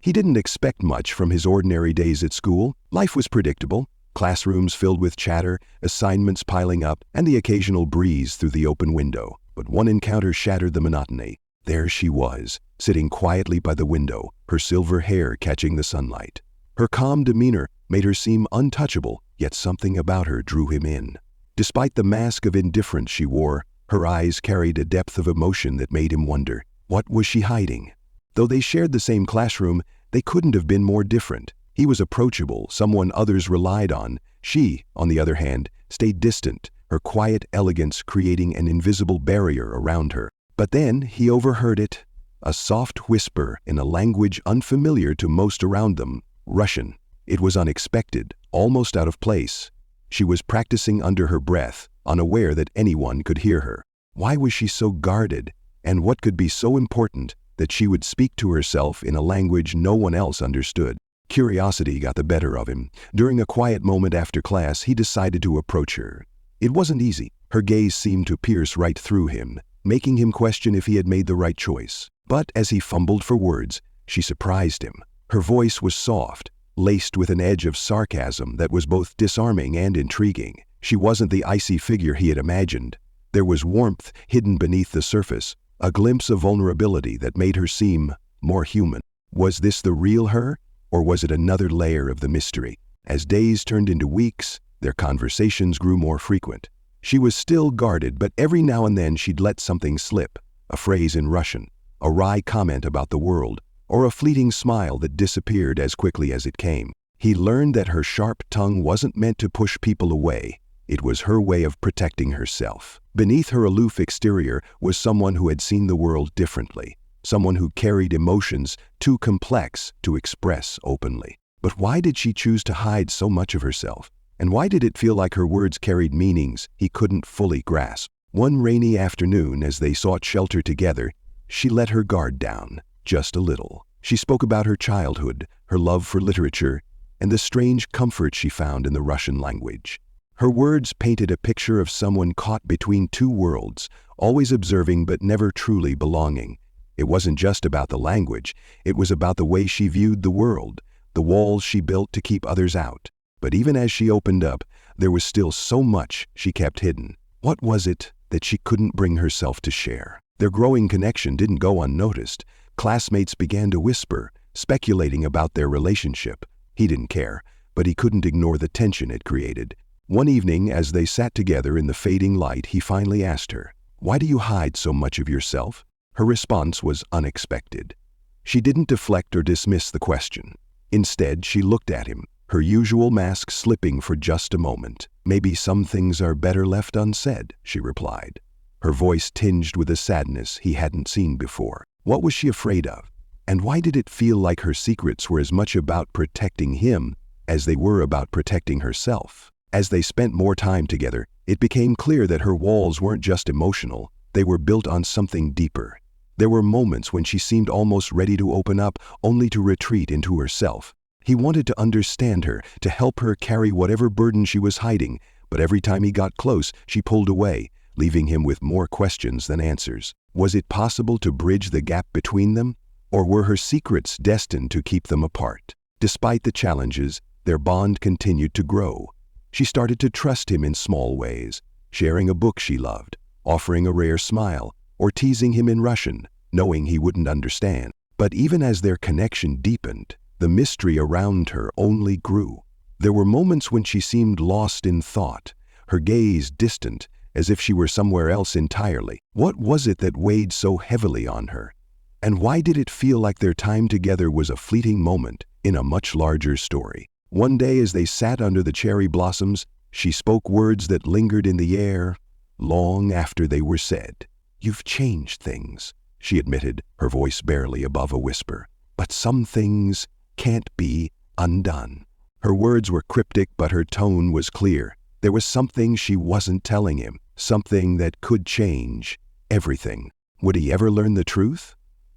He didn't expect much from his ordinary days at school. Life was predictable. Classrooms filled with chatter, assignments piling up, and the occasional breeze through the open window. But one encounter shattered the monotony. There she was, sitting quietly by the window, her silver hair catching the sunlight. Her calm demeanor made her seem untouchable, yet something about her drew him in. Despite the mask of indifference she wore, her eyes carried a depth of emotion that made him wonder, what was she hiding? Though they shared the same classroom, they couldn't have been more different. He was approachable, someone others relied on. She, on the other hand, stayed distant, her quiet elegance creating an invisible barrier around her. But then he overheard it, a soft whisper in a language unfamiliar to most around them, Russian. It was unexpected, almost out of place. She was practicing under her breath, unaware that anyone could hear her. Why was she so guarded? And what could be so important that she would speak to herself in a language no one else understood? Curiosity got the better of him. During a quiet moment after class, he decided to approach her. It wasn't easy. Her gaze seemed to pierce right through him, making him question if he had made the right choice. But as he fumbled for words, she surprised him. Her voice was soft, laced with an edge of sarcasm that was both disarming and intriguing. She wasn't the icy figure he had imagined. There was warmth hidden beneath the surface, a glimpse of vulnerability that made her seem more human. Was this the real her, or was it another layer of the mystery? As days turned into weeks, their conversations grew more frequent. She was still guarded, but every now and then she'd let something slip, a phrase in Russian, a wry comment about the world, or a fleeting smile that disappeared as quickly as it came. He learned that her sharp tongue wasn't meant to push people away. It was her way of protecting herself. Beneath her aloof exterior was someone who had seen the world differently, someone who carried emotions too complex to express openly. But why did she choose to hide so much of herself? And why did it feel like her words carried meanings he couldn't fully grasp? One rainy afternoon, as they sought shelter together, she let her guard down, just a little. She spoke about her childhood, her love for literature, and the strange comfort she found in the Russian language. Her words painted a picture of someone caught between two worlds, always observing but never truly belonging. It wasn't just about the language, it was about the way she viewed the world, the walls she built to keep others out. But even as she opened up, there was still so much she kept hidden. What was it that she couldn't bring herself to share? Their growing connection didn't go unnoticed. Classmates began to whisper, speculating about their relationship. He didn't care, but he couldn't ignore the tension it created. One evening, as they sat together in the fading light, he finally asked her, "Why do you hide so much of yourself?" Her response was unexpected. She didn't deflect or dismiss the question. Instead, she looked at him, her usual mask slipping for just a moment. "Maybe some things are better left unsaid," she replied, her voice tinged with a sadness he hadn't seen before. What was she afraid of? And why did it feel like her secrets were as much about protecting him as they were about protecting herself? As they spent more time together, it became clear that her walls weren't just emotional, they were built on something deeper. There were moments when she seemed almost ready to open up, only to retreat into herself. He wanted to understand her, to help her carry whatever burden she was hiding, but every time he got close, she pulled away, leaving him with more questions than answers. Was it possible to bridge the gap between them? Or were her secrets destined to keep them apart? Despite the challenges, their bond continued to grow. She started to trust him in small ways, sharing a book she loved, offering a rare smile, or teasing him in Russian, knowing he wouldn't understand. But even as their connection deepened, the mystery around her only grew. There were moments when she seemed lost in thought, her gaze distant, as if she were somewhere else entirely. What was it that weighed so heavily on her? And why did it feel like their time together was a fleeting moment in a much larger story? One day, as they sat under the cherry blossoms, she spoke words that lingered in the air long after they were said. "You've changed things," she admitted, her voice barely above a whisper. "But some things can't be undone." Her words were cryptic, but her tone was clear. There was something she wasn't telling him, something that could change everything. Would he ever learn the truth?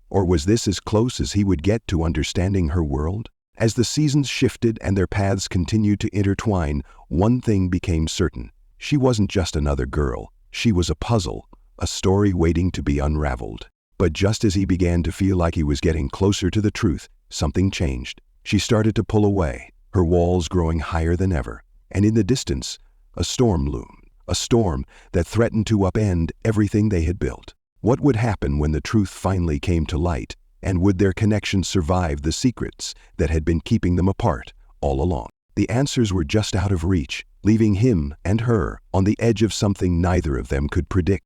Or was this as close as he would get to understanding her world? As the seasons shifted and their paths continued to intertwine, one thing became certain. She wasn't just another girl. She was a puzzle, a story waiting to be unraveled. But just as he began to feel like he was getting closer to the truth, something changed. She started to pull away, her walls growing higher than ever. And in the distance, a storm loomed, a storm that threatened to upend everything they had built. What would happen when the truth finally came to light, and would their connection survive the secrets that had been keeping them apart all along? The answers were just out of reach, leaving him and her on the edge of something neither of them could predict.